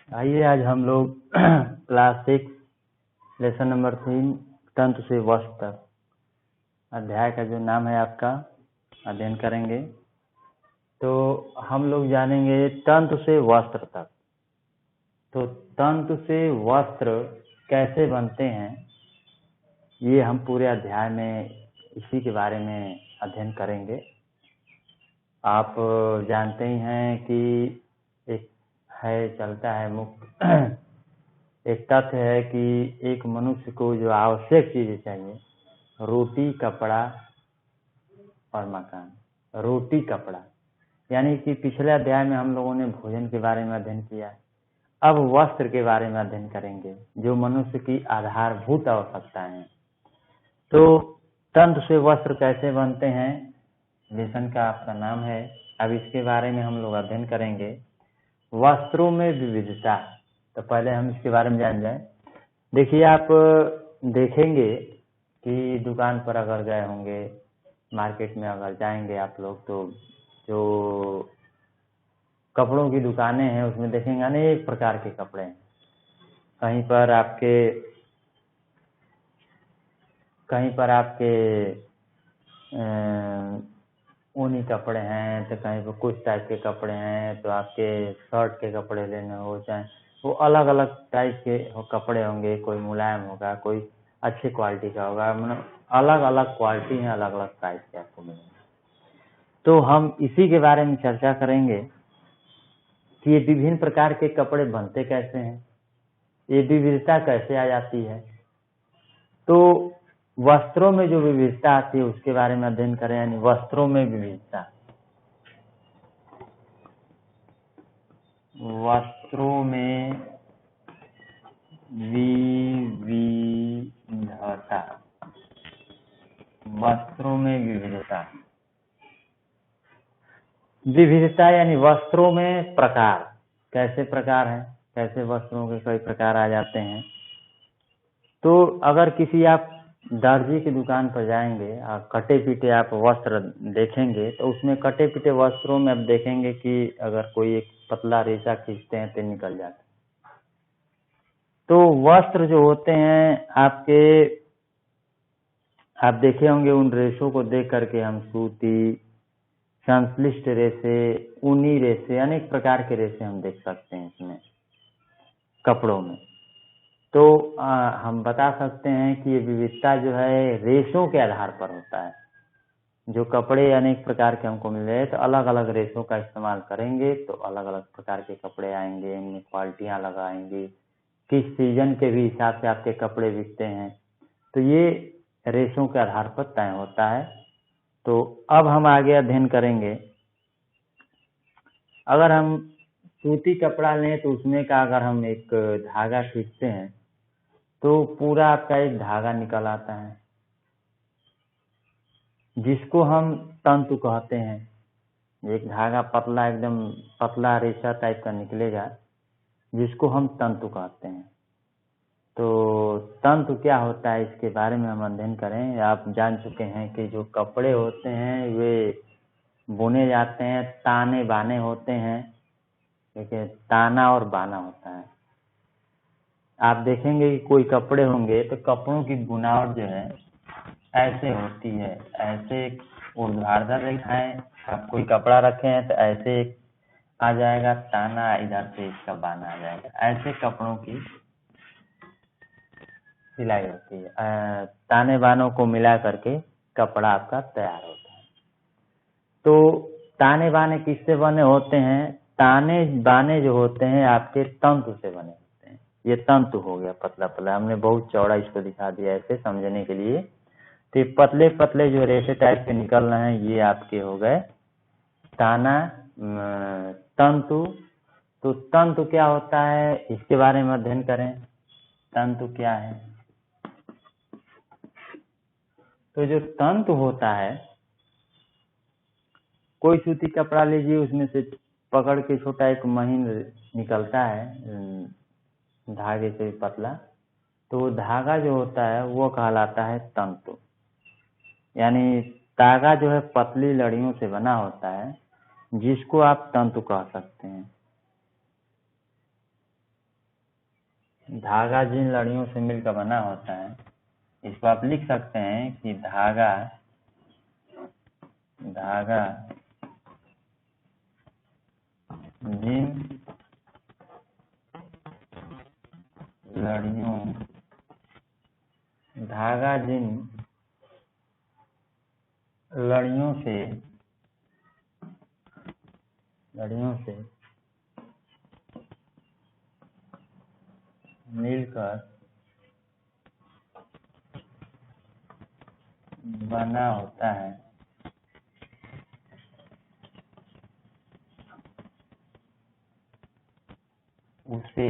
आइए आज हम लोग क्लास 6 लेसन नंबर 3 तंत्र से वस्त्र तक अध्याय का जो नाम है आपका अध्ययन करेंगे। तो हम लोग जानेंगे तंत्र से वस्त्र तक। तो तंत्र से वस्त्र कैसे बनते हैं ये हम पूरे अध्याय में इसी के बारे में अध्ययन करेंगे। आप जानते ही हैं कि एक चलता है मुख्य एक तथ्य है कि एक मनुष्य को जो आवश्यक चीजें चाहिए, रोटी, कपड़ा और मकान। रोटी, कपड़ा, यानी कि पिछले अध्याय में हम लोगों ने भोजन के बारे में अध्ययन किया। अब वस्त्र के बारे में अध्ययन करेंगे जो मनुष्य की आधारभूत आवश्यकताएं हैं। तो तंत्र से वस्त्र कैसे बनते हैं, लेसन का आपका नाम है। अब इसके बारे में हम लोग अध्ययन करेंगे। वस्त्रों में विविधता, तो पहले हम इसके बारे में जान जाएं। देखिए, आप देखेंगे कि दुकान पर अगर गए होंगे, मार्केट में अगर जाएंगे आप लोग, तो जो कपड़ों की दुकानें हैं उसमें देखेंगे अनेक प्रकार के कपड़े हैं। कहीं पर आपके ऊनी कपड़े हैं, तो कहीं पर कुछ टाइप के कपड़े हैं। तो आपके शर्ट के कपड़े लेने हो, चाहे वो अलग अलग टाइप के कपड़े होंगे। कोई मुलायम होगा, कोई अच्छी क्वालिटी का होगा, मतलब अलग अलग क्वालिटी है, अलग अलग प्राइस के आपको मिलेंगे। तो हम इसी के बारे में चर्चा करेंगे कि ये विभिन्न प्रकार के कपड़े बनते कैसे हैं, ये विविधता कैसे आ जाती है। तो वस्त्रों में जो विविधता आती है उसके बारे में अध्ययन करें, यानी वस्त्रों में विविधता। वस्त्रों में विविधता, वस्त्रों में विविधता। विविधता यानी वस्त्रों में प्रकार। कैसे प्रकार हैं, कैसे वस्त्रों के कई प्रकार आ जाते हैं। तो अगर किसी आप दर्जी की दुकान पर जाएंगे और कटे पीटे आप वस्त्र देखेंगे, तो उसमें कटे पीटे वस्त्रों में आप देखेंगे कि अगर कोई एक पतला रेशा खींचते हैं तो निकल जाता है। तो वस्त्र जो होते हैं आप देखे होंगे, उन रेशों को देख करके हम सूती, संश्लिष्ट रेशे, ऊनी रेशे, अनेक प्रकार के रेशे हम देख सकते हैं इसमें कपड़ों में। तो हम बता सकते हैं कि ये विविधता जो है रेशों के आधार पर होता है। जो कपड़े अनेक प्रकार के हमको मिल रहे हैं, तो अलग अलग रेशों का इस्तेमाल करेंगे तो अलग अलग प्रकार के कपड़े आएंगे, इनमें क्वालिटियाँ अलग आएंगी। किस सीजन के भी हिसाब से आपके कपड़े बिकते हैं, तो ये रेशों के आधार पर तय होता है। तो अब हम आगे अध्ययन करेंगे। अगर हम सूती कपड़ा लें तो उसमें का अगर हम एक धागा खींचते हैं तो पूरा आपका एक धागा निकल आता है, जिसको हम तंतु कहते हैं। एक धागा पतला, एकदम पतला रेशा टाइप का निकलेगा, जिसको हम तंतु कहते हैं। तो तंतु क्या होता है इसके बारे में हम अध्ययन करें। आप जान चुके हैं कि जो कपड़े होते हैं वे बुने जाते हैं, ताने बाने होते हैं। देखिए, ताना और बाना होता है। आप देखेंगे कि कोई कपड़े होंगे तो कपड़ों की बुनावट जो है ऐसे होती है, ऐसे ऊर्ध्वाधर रेखाएं। आप कोई कपड़ा रखे हैं तो ऐसे आ जाएगा ताना, इधर से इसका बाना आ जाएगा। ऐसे कपड़ों की सिलाई होती है। ताने बानों को मिला करके कपड़ा आपका तैयार होता है। तो ताने बाने किससे बने होते हैं? ताने बाने जो होते हैं आपके तंतु से बने होते हैं। ये तंतु हो गया पतला पतला, हमने बहुत चौड़ा इसको दिखा दिया ऐसे समझने के लिए। तो पतले पतले जो रेशे टाइप के निकल रहे हैं ये आपके हो गए ताना, तंतु। तो तंतु क्या होता है इसके बारे में अध्ययन करें। तंतु क्या है? तो जो तंतु होता है, कोई सूती कपड़ा लीजिए, उसमें से पकड़ के छोटा एक महीन निकलता है धागे से पतला, तो धागा जो होता है वो कहलाता है तंतु। यानी धागा जो है पतली लड़ियों से बना होता है, जिसको आप तंतु कह सकते हैं। धागा जिन लड़ियों से मिलकर बना होता है, इसको आप लिख सकते हैं कि धागा जिन लड़ियों से मिलकर बना होता है, उसे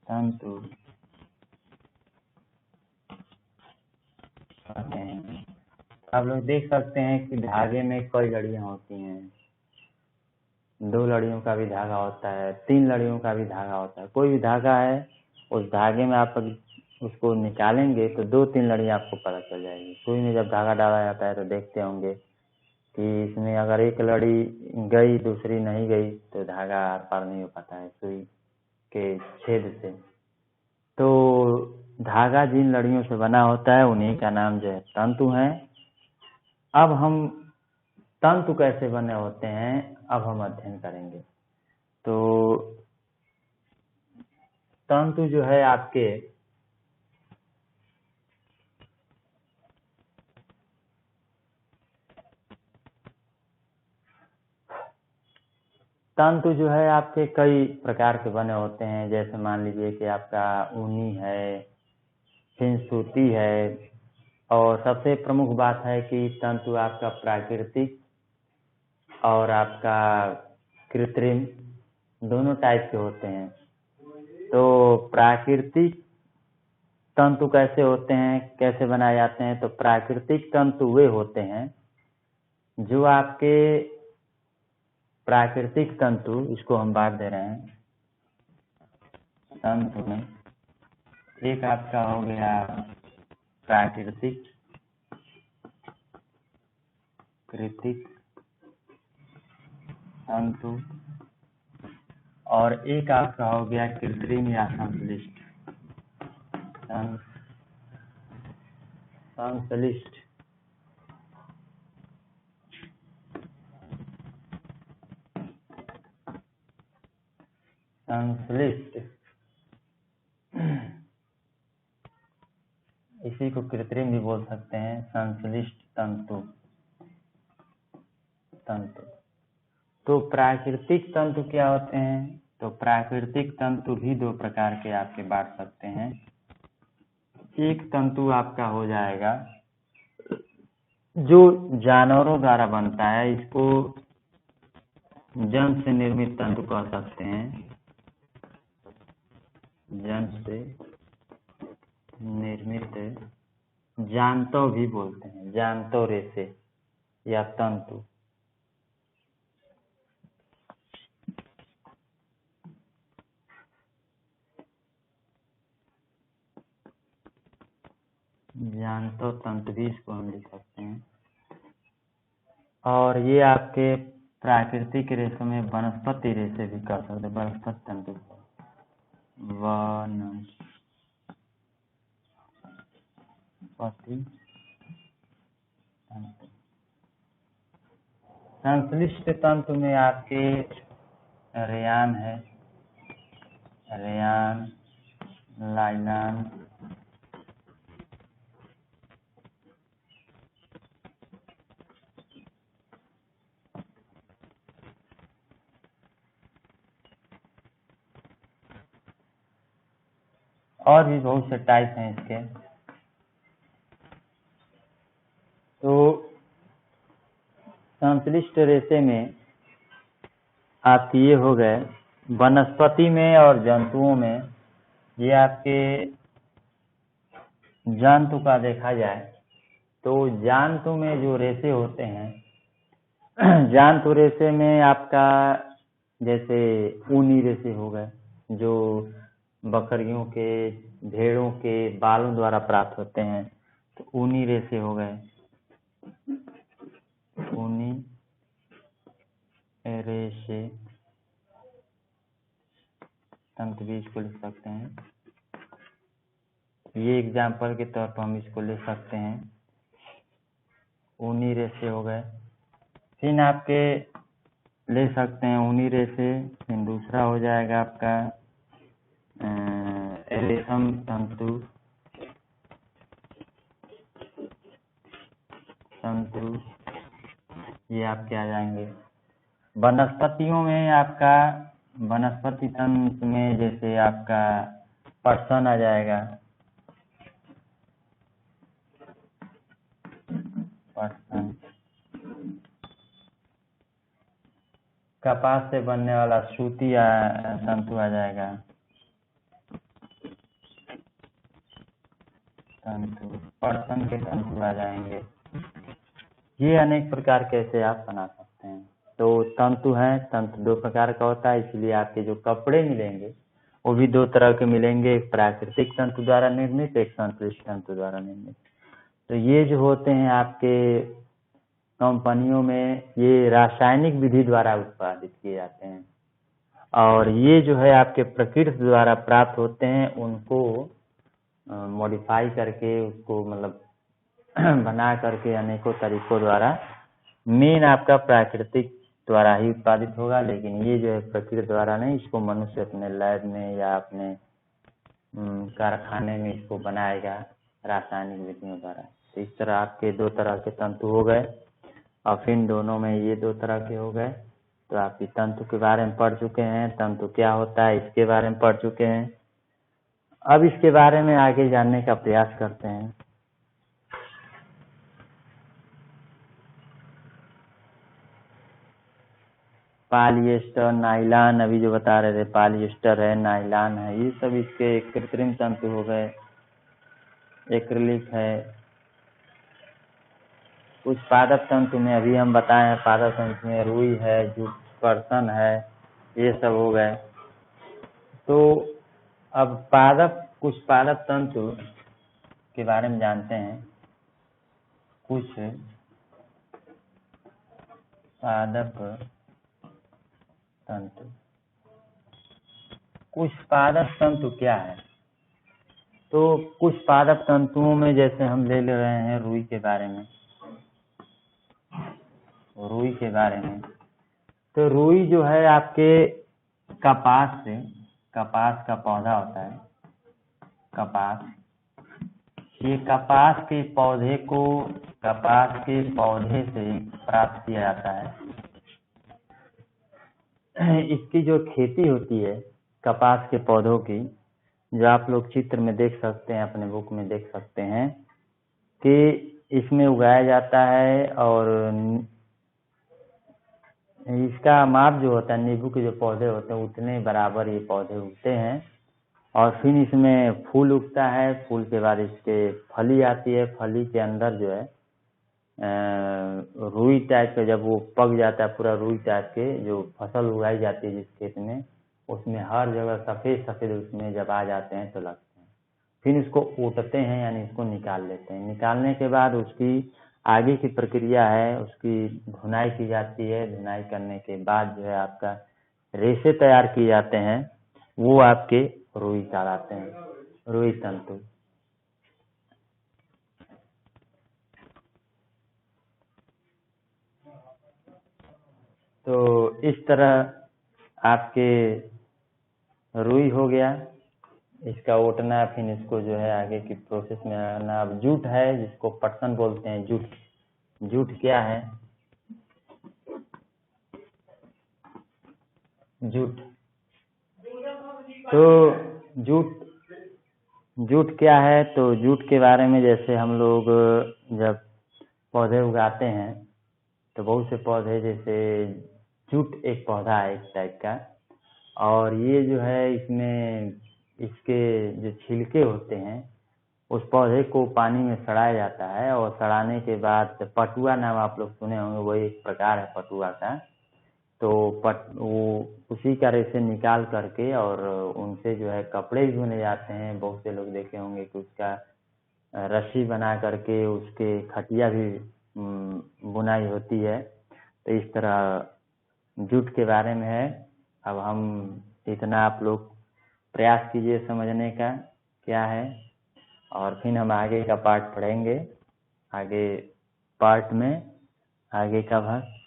तंतु कहते हैं। आप लोग देख सकते हैं कि धागे में कई लड़ियां होती हैं, 2 लड़ियों का भी धागा होता है, 3 लड़ियों का भी धागा होता है। कोई भी धागा है, उस धागे में आप उसको निकालेंगे तो 2-3 लड़ियां आपको पता चल जाएगी। सुई में जब धागा डाला जाता है तो देखते होंगे कि इसमें अगर एक लड़ी गई दूसरी नहीं गई तो धागा आर पार नहीं हो पाता है सुई के छेद से। तो धागा जिन लड़ियों से बना होता है उन्हीं का नाम जो है तंतु है। अब हम तंतु कैसे बने होते हैं अब हम अध्ययन करेंगे। तो तंतु जो है आपके कई प्रकार के बने होते हैं। जैसे मान लीजिए कि आपका ऊनी है, फिर सूती है, और सबसे प्रमुख बात है कि तंतु आपका प्राकृतिक और आपका कृत्रिम दोनों टाइप के होते हैं। तो प्राकृतिक तंतु कैसे होते हैं, कैसे बनाए जाते हैं? तो प्राकृतिक तंतु वे होते हैं जो आपके प्राकृतिक तंतु, इसको हम बात दे रहे हैं तंतु में, एक आपका हो गया प्राकृतिक तंतु और एक आपका हो गया कृत्रिम या संश्लिष्ट इसी को कृत्रिम भी बोल सकते हैं, संश्लिष्ट तंतु। तो प्राकृतिक तंतु क्या होते हैं? तो प्राकृतिक तंतु भी 2 प्रकार के आपके बांट सकते हैं। एक तंतु आपका हो जाएगा जो जानवरों द्वारा बनता है, इसको जंत से निर्मित तंतु कह सकते हैं, जंत से निर्मित, जानतो भी बोलते हैं, जानतो रेशे या तंतु। जानतो तंतु भी इसको हम लिख सकते हैं। और ये आपके प्राकृतिक रेशे में वनस्पति रेशे भी कर सकते हैं, वनस्पति तंतु, वनस्पति तंतु। संश्लिष्ट तंतु में आपके रेयान है, लाइलान, और भी बहुत से टाइप हैं इसके। तो संश्लिष्ट रेशे में आपके ये हो गए। वनस्पति में और जंतुओं में ये आपके जंतु का देखा जाए तो जंतु में जो रेशे होते हैं, जंतु रेशे में आपका जैसे ऊनी रेशे हो गए जो बकरियों के, भेड़ों के बालों द्वारा प्राप्त होते हैं, तो ऊनी रेशे हो गए, ऊनी रे से तंतु भी इसको लिख सकते हैं। ये एग्जाम्पल के तौर पर हम इसको ले सकते हैं। ऊनी रे से हो गए। फिर आपके ले सकते हैं ऊनी रे से। फिर दूसरा हो जाएगा आपका रेशम तंतु। ये आपके आ जाएंगे। वनस्पतियों में आपका वनस्पति तंत्र में जैसे आपका पटसन आ जाएगा। पटसन कपास से बनने वाला सूती तंतु आ जाएगा। तंतु पटसन के तंतु आ जाएंगे। ये अनेक प्रकार के ऐसे आप बना सकते हैं। तो तंतु है, तंतु दो प्रकार का होता है, इसलिए आपके जो कपड़े मिलेंगे वो भी दो तरह के मिलेंगे, एक प्राकृतिक तंतु द्वारा निर्मित, एक संश्लिष्ट तंतु द्वारा निर्मित। तो ये जो होते हैं आपके कंपनियों में, ये रासायनिक विधि द्वारा उत्पादित किए जाते हैं, और ये जो है आपके प्रकृति द्वारा प्राप्त होते हैं, उनको मॉडिफाई करके उसको मतलब बना करके अनेकों तरीकों द्वारा। मेन आपका प्राकृतिक द्वारा ही उत्पादित होगा, लेकिन ये जो है प्रकृति द्वारा नहीं, इसको मनुष्य अपने लैब में या अपने कारखाने में इसको बनाएगा रासायनिक विधियों द्वारा। तो इस तरह आपके दो तरह के तंतु हो गए, और फिर दोनों में ये दो तरह के हो गए। तो आप इस तंतु के बारे में पढ़ चुके हैं, तंतु क्या होता है इसके बारे में पढ़ चुके हैं। अब इसके बारे में आगे जानने का प्रयास करते हैं। पॉलिएस्टर, नायलॉन, अभी जो बता रहे थे पॉलिएस्टर है, नायलॉन है, ये सब इसके कृत्रिम तंतु हो गए। एक्रिलिक है। कुछ पादप तंतु में अभी हम बताए हैं, पादप तंतु में रुई है, जूट कर्सन है, ये सब हो गए। तो अब कुछ पादप तंतु के बारे में जानते हैं। कुछ पादप तंतु। कुछ पादप तंतु क्या है? तो कुछ पादप तंतुओं में जैसे हम ले रहे हैं रुई के बारे में। रुई के बारे में, तो रुई जो है आपके कपास का पौधा होता है। कपास, ये कपास के पौधे से प्राप्त किया जाता है। इसकी जो खेती होती है कपास के पौधों की, जो आप लोग चित्र में देख सकते हैं, अपने बुक में देख सकते हैं कि इसमें उगाया जाता है, और इसका माप जो होता है, नींबू के जो पौधे होते हैं उतने बराबर ये पौधे उगते हैं, और फिर इसमें फूल उगता है। फूल के बाद इसके फली आती है। फली के अंदर जो है रुई टाइप का, जब वो पक जाता है पूरा रुई टाइप के, जो फसल उगाई जाती है जिस खेत में, उसमें हर जगह सफ़ेद सफ़ेद उसमें जब आ जाते हैं तो लगते हैं। फिर इसको ऊटते हैं, यानी इसको निकाल लेते हैं। निकालने के बाद उसकी आगे की प्रक्रिया है, उसकी धुनाई की जाती है। धुनाई करने के बाद जो है आपका रेशे तैयार किए जाते हैं, वो आपके रुई कहलाते हैं, रुई तंतु। तो इस तरह आपके रुई हो गया, इसका ओटना, फिर इसको जो है आगे की प्रोसेस में आना। अब जूट है, जिसको पटसन बोलते हैं। जूट क्या है? जूट, तो जूट क्या है? तो जूट के बारे में, जैसे हम लोग जब पौधे उगाते हैं तो बहुत से पौधे, जैसे जूट एक पौधा है एक टाइप का, और ये जो है इसमें इसके जो छिलके होते हैं उस पौधे को पानी में सड़ाया जाता है, और सड़ाने के बाद पटुआ नाम आप लोग सुने होंगे, वही एक प्रकार है पटुआ का। तो वो उसी का रेशे निकाल करके और उनसे जो है कपड़े भी बुने जाते हैं। बहुत से लोग देखे होंगे कि उसका रस्सी बना करके उसके खटिया भी बुनाई होती है। तो इस तरह जुट के बारे में है। अब हम इतना आप लोग प्रयास कीजिए समझने का क्या है, और फिर हम आगे का पार्ट पढ़ेंगे। आगे पार्ट में आगे का भाग